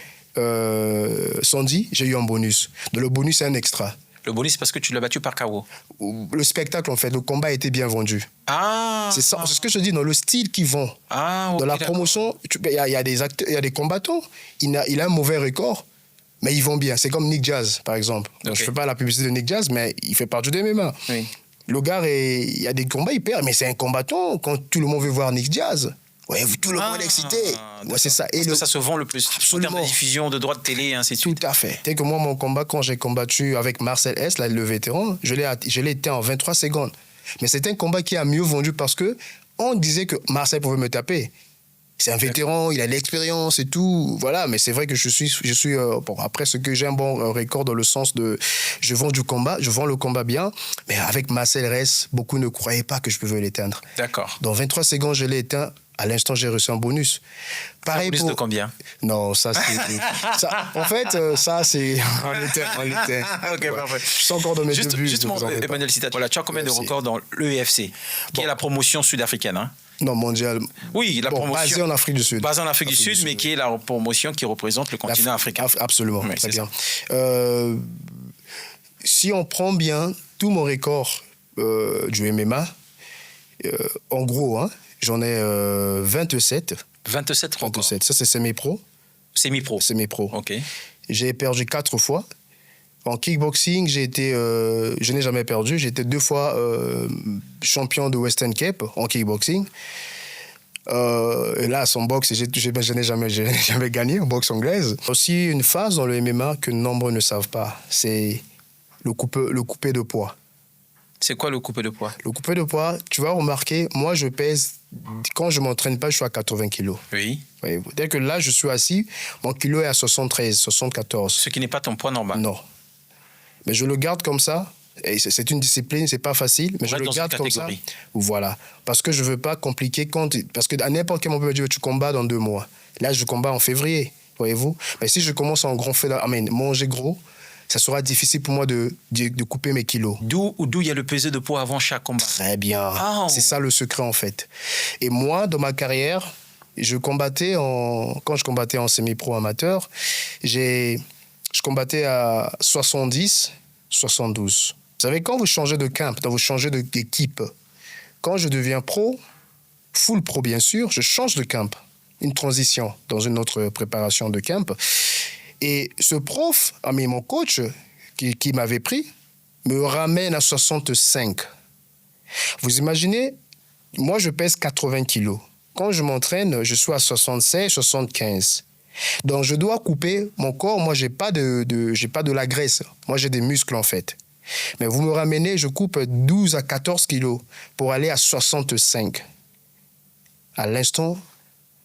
Sandy, j'ai eu un bonus. Donc, le bonus, c'est un extra. Le bonus, c'est parce que tu l'as battu par KO. Le spectacle, en fait, le combat a été bien vendu. Ah. C'est ça, c'est ce que je dis, dans le style qu'ils vont. Ah, Dans la promotion, il y a des acteurs, il y a des combattants. Il a un mauvais record, mais ils vont bien. C'est comme Nick Diaz, par exemple. Donc, je ne fais pas la publicité de Nick Diaz, mais il fait partie du MMA. Oui. Le gars, il y a des combats, il perd, mais c'est un combattant. Quand tout le monde veut voir Nick Diaz, ouais, tout le monde est excité. Ouais, c'est ça. Parce que ça se vend le plus. Absolument. En termes de diffusion, de droits de télé, et ainsi de suite. Tout à fait. Dès que moi, mon combat, quand j'ai combattu avec Marcel S, là, le vétéran, je l'ai été en 23 secondes. Mais c'est un combat qui a mieux vendu parce que on disait que Marcel pouvait me taper. C'est un vétéran, il a de l'expérience et tout. Voilà, mais c'est vrai que je suis bon, après ce que j'ai un bon record dans le sens de je vends le combat bien, mais avec Marcel S, beaucoup ne croyaient pas que je pouvais l'éteindre. D'accord. Dans 23 secondes, je l'ai éteint. À l'instant, j'ai reçu un bonus. Pareil un bonus de combien? Non, ça, c'est... en fait, ça, c'est... On était. Ok, ouais. Parfait. Je suis encore dans mes débuts. Justement, Emmanuel Cita, voilà, tu as combien de records dans l'EFC, qui est la promotion sud-africaine, hein? Non, mondial. Oui, la promotion. Basée en Afrique du Sud. Basée en Afrique du Sud, mais qui est la promotion qui représente le continent africain. Absolument, oui, très bien. Si on prend bien tout mon record du MMA, en gros, hein, j'en ai 27. 27 records. 27. Ça, c'est semi-pro. Semi-pro. Semi-pro. OK. J'ai perdu 4 fois. En kickboxing, je n'ai jamais perdu. J'ai été 2 fois champion de Western Cape en kickboxing. Et là, en boxe, je n'ai jamais gagné en boxe anglaise. Aussi, une phase dans le MMA que nombreux ne savent pas, c'est le coupé de poids. C'est quoi le coupé de poids? Le coupé de poids, tu vas remarquer, moi, je pèse, quand je ne m'entraîne pas, je suis à 80 kilos. Oui. Dès que là, je suis assis, mon kilo est à 73, 74. Ce qui n'est pas ton poids normal. Non. Mais je le garde comme ça. Et c'est une discipline, c'est pas facile, mais je le garde comme ça. Voilà. Parce que je veux pas compliquer. Parce que à n'importe quel moment, on peut me dire tu combats dans 2 mois. Là, je combats en février, voyez-vous. Mais si je commence à en manger gros, ça sera difficile pour moi de couper mes kilos. D'où il y a le pesé de poids avant chaque combat. Très bien. Oh. C'est ça le secret, en fait. Et moi, dans ma carrière, quand je combattais en semi-pro amateur, je combattais à 70, 72. Vous savez, quand vous changez de camp, quand vous changez d'équipe, quand je deviens pro, full pro bien sûr, je change de camp. Une transition dans une autre préparation de camp. Et ce prof, mon coach qui m'avait pris, me ramène à 65. Vous imaginez, moi je pèse 80 kilos. Quand je m'entraîne, je suis à 76, 75. Donc, je dois couper mon corps. Moi, j'ai pas de la graisse. Moi, j'ai des muscles, en fait. Mais vous me ramenez, je coupe 12 à 14 kilos pour aller à 65. À l'instant,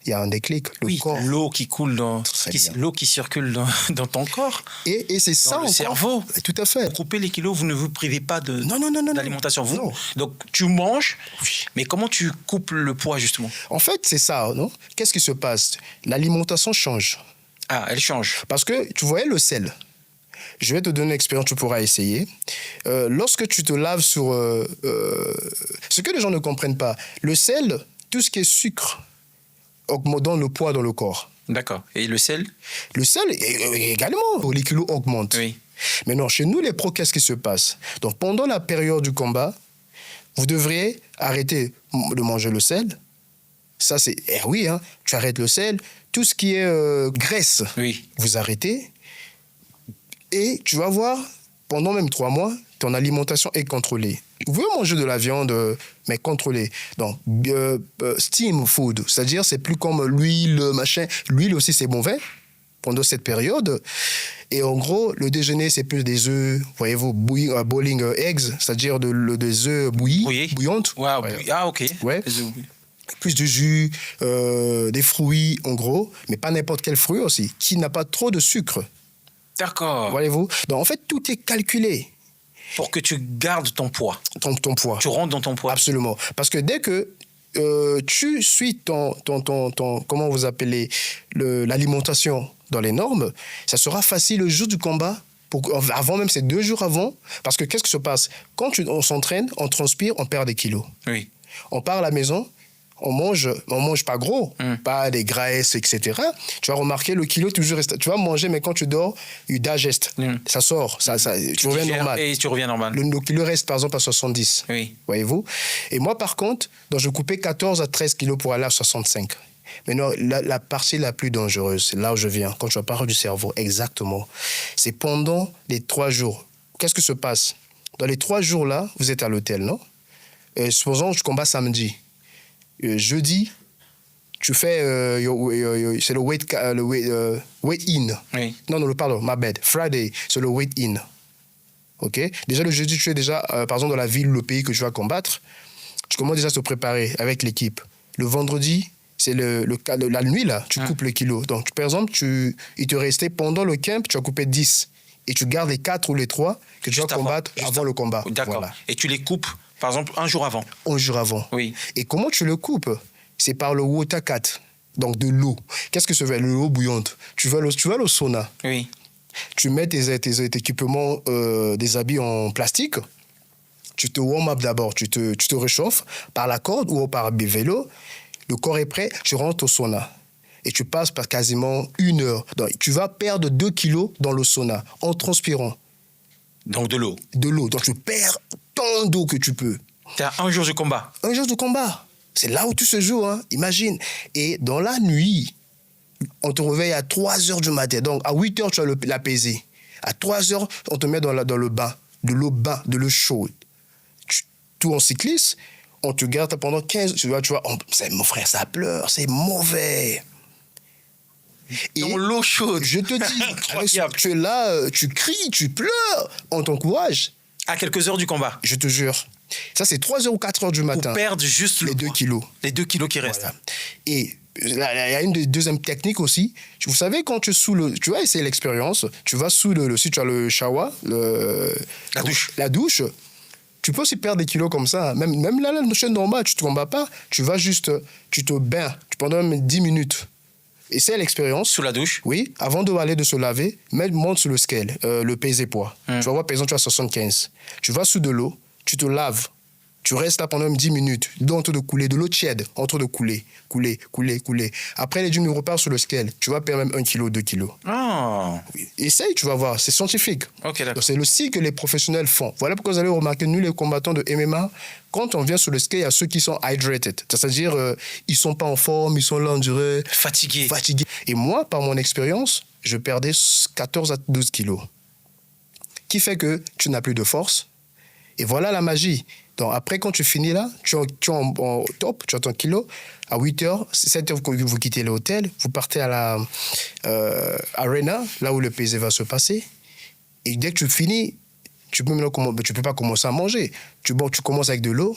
il y a un déclic. Corps. L'eau qui coule l'eau qui circule dans ton corps. Et c'est ça, le cerveau. Tout à fait. Pour couper les kilos, vous ne vous privez pas d'alimentation. Non. Donc, tu manges, mais comment tu coupes le poids, justement? En fait, c'est ça, non? Qu'est-ce qui se passe? L'alimentation change. Ah, elle change. Parce que, tu voyais le sel. Je vais te donner une expérience, tu pourras essayer. Lorsque tu te laves sur... ce que les gens ne comprennent pas, le sel, tout ce qui est sucre, augmentant le poids dans le corps. D'accord. Et le sel? Le sel, également, les kilos augmentent. Oui. Mais non, chez nous, les pros, qu'est-ce qui se passe? Donc, pendant la période du combat, vous devriez arrêter de manger le sel. Ça, c'est... oui, hein, tu arrêtes le sel. Tout ce qui est graisse, vous arrêtez. Et tu vas voir, pendant même 3 mois, ton alimentation est contrôlée. Vous pouvez manger de la viande, mais contrôlée. Donc, steam food, c'est-à-dire c'est plus comme l'huile, machin. L'huile aussi, c'est mauvais pendant cette période. Et en gros, le déjeuner, c'est plus des œufs, voyez-vous, boiling eggs, c'est-à-dire des œufs bouillantes. Wow. Ah, OK. Ouais. Plus de jus, des fruits, en gros, mais pas n'importe quel fruit aussi, qui n'a pas trop de sucre. D'accord. Voyez-vous? Donc, en fait, tout est calculé. Pour que tu gardes ton poids. Ton poids. Tu rentres dans ton poids. Absolument. Parce que dès que tu suis comment vous appelez, l'alimentation dans les normes, ça sera facile le jour du combat, avant même, c'est 2 jours avant, parce que qu'est-ce qui se passe? Quand on s'entraîne, on transpire, on perd des kilos. Oui. On part à la maison, on mange pas gros, pas des graisses, etc. Tu vas remarquer, le kilo toujours reste. Tu vas manger, mais quand tu dors, you digest. Ça sort, tu reviens normal. Et tu reviens normal. Le kilo reste par exemple à 70. Oui. Voyez-vous? Et moi, par contre, donc, je coupais 14 à 13 kilos pour aller à 65. Maintenant, la partie la plus dangereuse, c'est là où je viens, quand tu vas parler du cerveau, exactement. C'est pendant les 3 jours. Qu'est-ce qui se passe? Dans les 3 jours-là, vous êtes à l'hôtel, non? Supposons que je combats samedi. Jeudi, tu fais, c'est le weight in. Oui. Non, pardon, my bad. Friday, c'est le weight in. OK? Déjà, le jeudi, tu es déjà, par exemple, dans la ville ou le pays que tu vas combattre. Tu commences déjà à te préparer avec l'équipe. Le vendredi, c'est la nuit, là, tu coupes le kilo. Donc, par exemple, il te restait, pendant le camp, tu as coupé 10. Et tu gardes les 4 ou les 3 que tu vas combattre avant le combat. D'accord. Voilà. Et tu les coupes, par exemple, un jour avant. Un jour avant. Oui. Et comment tu le coupes? C'est par le water cat, donc de l'eau. Qu'est-ce que ça veut dire? L'eau bouillante. Tu vas au sauna. Oui. Tu mets tes équipements, des habits en plastique. Tu te warm up d'abord. Tu te réchauffes par la corde ou par vélo. Le corps est prêt. Tu rentres au sauna. Et tu passes par quasiment 1 heure. Donc, tu vas perdre 2 kilos dans le sauna en transpirant. Donc de l'eau. De l'eau. Donc tu perds tant d'eau que tu peux. Tu as un jour de combat. Un jour de combat. C'est là où tu se joues, hein. Imagine. Et dans la nuit, on te réveille à 3 heures du matin. Donc à 8 heures, tu vas l'apaiser. À 3 heures, on te met dans le bain. De l'eau chaude. Tout en cycliste, on te garde pendant 15... Tu vois, mon frère, ça pleure. C'est mauvais. Dans l'eau chaude. Je te dis, tu es là, tu cries, tu pleures, on t'encourage. À quelques heures du combat. Je te jure. Ça, c'est 3 heures ou 4 heures du matin. Pour perdre juste les 2 kilos. Les 2 kilos qui restent. Voilà. Et il y a une deuxième technique aussi. Vous savez, quand tu es sous le... Tu vas essayer l'expérience. Tu vas sous si tu as le shower, la douche, tu peux aussi perdre des kilos comme ça. Même là, la chaîne normale, tu ne te combats pas. Tu vas juste... Tu te bains pendant 10 minutes. Essaye l'expérience. Sous la douche? Oui. Avant de se laver, monte sur le scale, le pèse-poids. Tu vas voir, par exemple, tu as 75. Tu vas sous de l'eau, tu te laves. Tu restes là pendant 10 minutes, en train de couler, de l'eau tiède, en train de couler. Après, les 10 minutes, repars sur le scale. Tu vas perdre même 1 kg, 2 kilos. Ah. Oui. Essaye, tu vas voir. C'est scientifique. Ok, d'accord. C'est le cycle que les professionnels font. Voilà pourquoi vous allez remarquer, nous, les combattants de MMA, quand on vient sur le scale, il y a ceux qui sont hydrated. C'est-à-dire, ils ne sont pas en forme, ils sont là, on dirait... Fatigués. Et moi, par mon expérience, je perdais 14 à 12 kilos. Qui fait que tu n'as plus de force. Et voilà la magie. Donc après, quand tu finis là, tu es en top, tu as ton kilo. À 8 heures, 7 heures que vous quittez l'hôtel, vous partez à la arena, là où le PSV va se passer. Et dès que tu finis, tu peux pas commencer à manger. Tu commences avec de l'eau.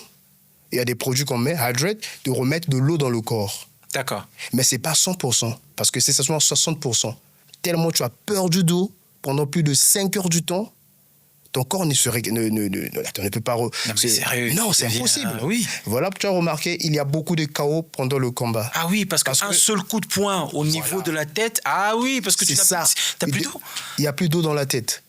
Il y a des produits qu'on met, hydrate, de remettre de l'eau dans le corps. D'accord. Mais c'est pas 100%, parce que c'est seulement 60%. Tellement tu as perdu d'eau pendant plus de 5 heures du temps, ton corps ne peut pas... Non, mais sérieux. Non, c'est impossible. Oui. Voilà, tu as remarqué, il y a beaucoup de chaos pendant le combat. Ah oui, parce qu'un seul coup de poing au niveau de la tête... Ah oui, parce que tu n'as plus d'eau. Il n'y a plus d'eau dans la tête.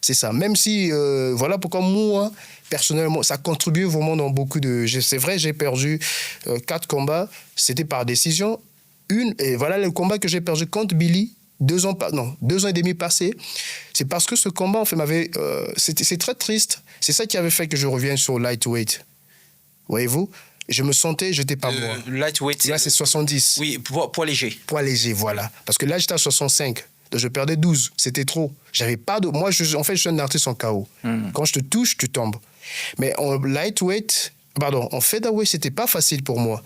C'est ça. Même si... voilà pourquoi moi, personnellement, ça contribue vraiment dans beaucoup de... C'est vrai, j'ai perdu 4 combats. C'était par décision. Et voilà le combat que j'ai perdu contre Billy. 2 ans et demi passés, c'est parce que ce combat, en fait, c'est très triste. C'est ça qui avait fait que je revienne sur lightweight. Voyez-vous? Je me sentais, j'étais pas moi. Lightweight, là, c'est 70. Oui, poids léger. Poids léger, voilà. Parce que là, j'étais à 65. Donc, je perdais 12. C'était trop. J'avais pas de... Moi, je suis un artiste en KO. Quand je te touche, tu tombes. Mais en lightweight... Pardon, en featherweight, c'était pas facile pour moi.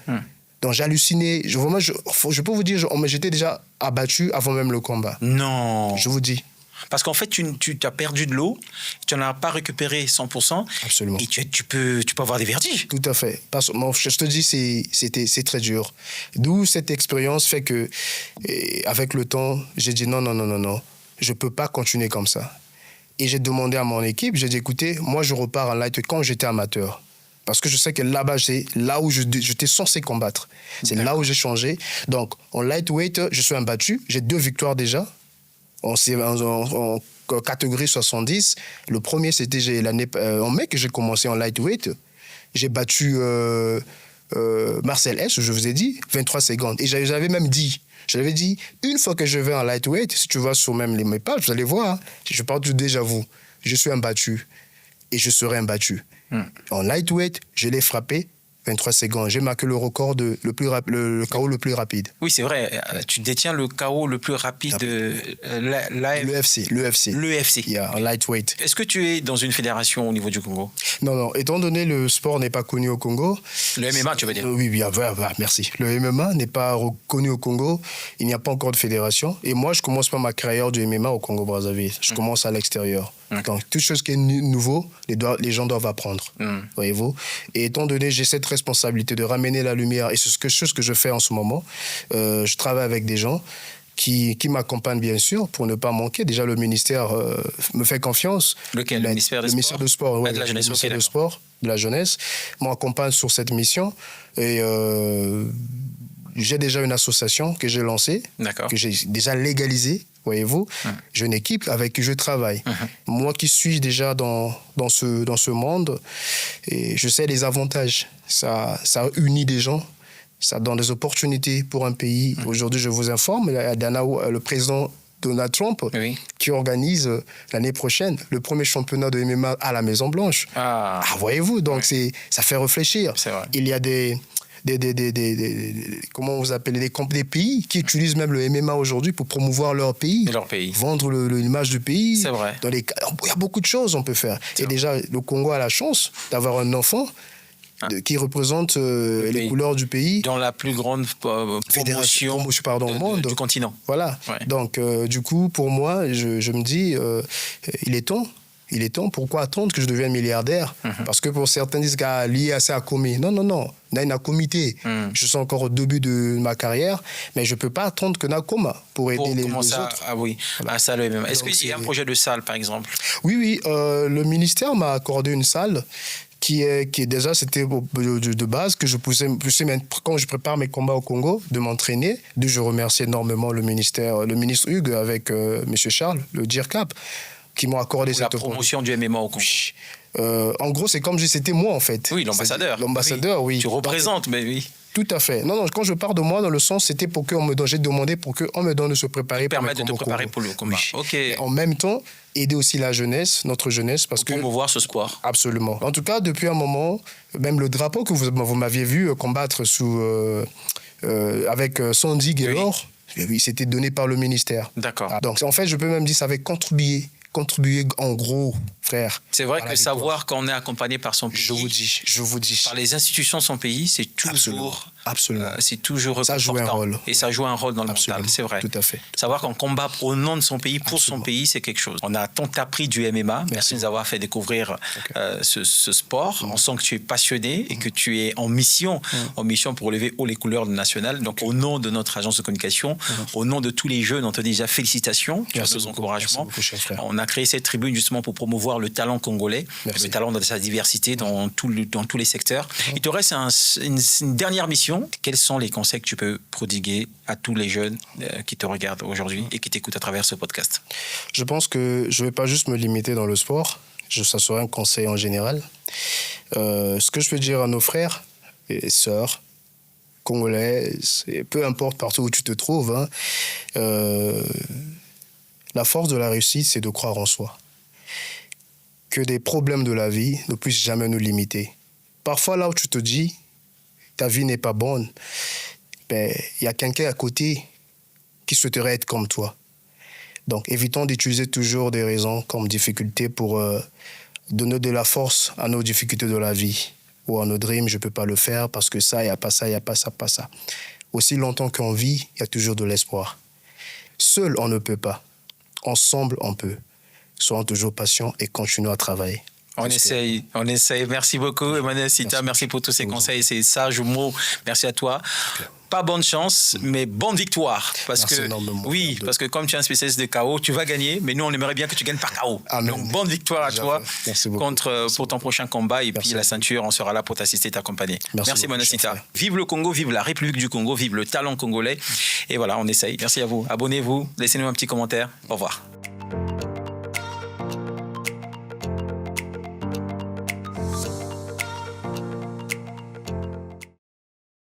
Donc j'hallucinais. Je peux vous dire, j'étais déjà abattu avant même le combat. Non. Je vous dis. Parce qu'en fait, tu as perdu de l'eau, tu n'en as pas récupéré 100%. Absolument. Et tu peux avoir des vertiges. Tout à fait. Parce que je te dis, c'est très dur. D'où cette expérience fait que, avec le temps, j'ai dit non, je ne peux pas continuer comme ça. Et j'ai demandé à mon équipe, j'ai dit écoutez, moi je repars en lightweight quand j'étais amateur. Parce que je sais que là-bas, c'est là où j'étais censé combattre. C'est là où j'ai changé. Donc, en lightweight, je suis imbattu. J'ai 2 victoires déjà. En catégorie 70. Le premier, c'était en mai que j'ai commencé en lightweight. J'ai battu Marcel S, je vous ai dit, 23 secondes. Et j'avais même dit, une fois que je vais en lightweight, si tu vas sur même mes pages, vous allez voir, je parle du déjà-vu. Je suis imbattu et je serai imbattu. En lightweight, je l'ai frappé 23 secondes. J'ai marqué le record le KO le plus rapide. Oui, c'est vrai. Tu détiens le KO le plus rapide de l'UFC. L'UFC. En lightweight. Est-ce que tu es dans une fédération au niveau du Congo? Non. Étant donné le sport n'est pas connu au Congo. Le MMA, tu veux dire? Oui, merci. Le MMA n'est pas reconnu au Congo. Il n'y a pas encore de fédération. Et moi, je commence pas ma carrière du MMA au Congo-Brazzaville. Je commence à l'extérieur. Donc, toute chose qui est nouveau, les gens doivent apprendre. Voyez-vous? Et étant donné, j'ai cette responsabilité de ramener la lumière, et c'est chose que je fais en ce moment. Je travaille avec des gens qui m'accompagnent, bien sûr, pour ne pas manquer. Déjà, le ministère me fait confiance. Lequel? Le ministère des Sports? Le ministère du Sport, oui. De la jeunesse, le ministère du Sport, de la jeunesse, m'accompagne sur cette mission. Et j'ai déjà une association que j'ai lancée, que j'ai déjà légalisée. Voyez-vous, j'ai une équipe avec qui je travaille. Moi qui suis déjà dans ce monde, et je sais les avantages. Ça unit des gens, ça donne des opportunités pour un pays. Aujourd'hui, je vous informe, le président Donald Trump qui organise l'année prochaine le premier championnat de MMA à la Maison-Blanche. Voyez-vous, donc ça fait réfléchir. Il y a comment vous appelez, des pays qui utilisent même le MMA aujourd'hui pour promouvoir leur pays. Vendre l'image du pays. C'est vrai. Il y a beaucoup de choses qu'on peut faire. Et déjà, le Congo a la chance d'avoir un enfant qui représente les couleurs du pays. Dans la plus grande promotion au monde. Du continent. Voilà. Donc, du coup, pour moi, je me dis, il est temps. Pourquoi attendre que je devienne milliardaire? Parce que pour certains disent lié à ça à commis. Non. N'a comité. Je suis encore au début de ma carrière, mais je ne peux pas attendre que Nakoma pour aider les autres. Un salle même. Est-ce qu'il y a un projet de salle, par exemple? Oui. Le ministère m'a accordé une salle qui est déjà, c'était de base, que je poussais quand je prépare mes combats au Congo, de m'entraîner. Je remercie énormément le ministre Hugues avec M. Charles, le DIRCAP, qui m'ont accordé cette promotion du MMA au Congo. En gros, c'est comme si c'était moi, en fait. Oui, l'ambassadeur. L'ambassadeur, oui. Tu représentes, mais oui. Tout à fait. Non, quand je parle de moi, dans le sens, c'était pour j'ai demandé pour qu'on me donne de se préparer pour permettre de te préparer pour le combat. Et en même temps, aider aussi la jeunesse, notre jeunesse, parce pour promouvoir ce sport. Absolument. En tout cas, depuis un moment, même le drapeau que vous m'aviez vu combattre avec Sandy Guélor, c'était donné par le ministère. D'accord. Donc, en fait, je peux même dire que ça avait contribué en gros, frère. C'est vrai que savoir qu'on est accompagné par son pays. Je vous dis. Par les institutions de son pays, c'est toujours. Absolument. C'est toujours ça joue un rôle. Et ça joue un rôle dans le mental, c'est vrai. Tout à fait. Savoir qu'on combat au nom de son pays, pour son pays, c'est quelque chose. On a tant appris du MMA. Merci de nous avoir fait découvrir ce sport. On sent que tu es passionné et que tu es en mission pour lever haut les couleurs nationales. Donc, au nom de notre agence de communication, au nom de tous les jeunes, on te dit déjà félicitations, nos encouragements. On a créé cette tribune justement pour promouvoir le talent congolais, le talent dans sa diversité dans tous les secteurs. Il te reste une dernière mission. Quels sont les conseils que tu peux prodiguer à tous les jeunes qui te regardent aujourd'hui et qui t'écoutent à travers ce podcast? Je pense que je ne vais pas juste me limiter dans le sport. Ça serait un conseil en général. Ce que je peux dire à nos frères et sœurs congolaises, et peu importe partout où tu te trouves, la force de la réussite, c'est de croire en soi. Que des problèmes de la vie ne puissent jamais nous limiter. Parfois, là où tu te dis, ta vie n'est pas bonne, il y a quelqu'un à côté qui souhaiterait être comme toi. Donc, évitons d'utiliser toujours des raisons comme difficulté pour donner de la force à nos difficultés de la vie. Ou à nos dreams, je ne peux pas le faire parce que ça, il n'y a pas ça, il n'y a pas ça, pas ça. Aussi longtemps qu'on vit, il y a toujours de l'espoir. Seul, on ne peut pas. Ensemble, on peut. Soyons toujours patients et continuons à travailler. On essaye. Merci beaucoup, Emmanuel Sita. Merci pour tous ces conseils, ces sages mots. Merci à toi. Pas bonne chance, mais bonne victoire. Parce que comme tu es un spécialiste de KO, tu vas gagner, mais nous, on aimerait bien que tu gagnes par KO. Donc, bonne victoire à toi pour ton prochain combat. Et puis, la ceinture, on sera là pour t'assister et t'accompagner. Merci Emmanuel Sita. Vive le Congo, vive la République du Congo, vive le talent congolais. Et voilà, on essaye. Merci à vous. Abonnez-vous, laissez-nous un petit commentaire. Au revoir.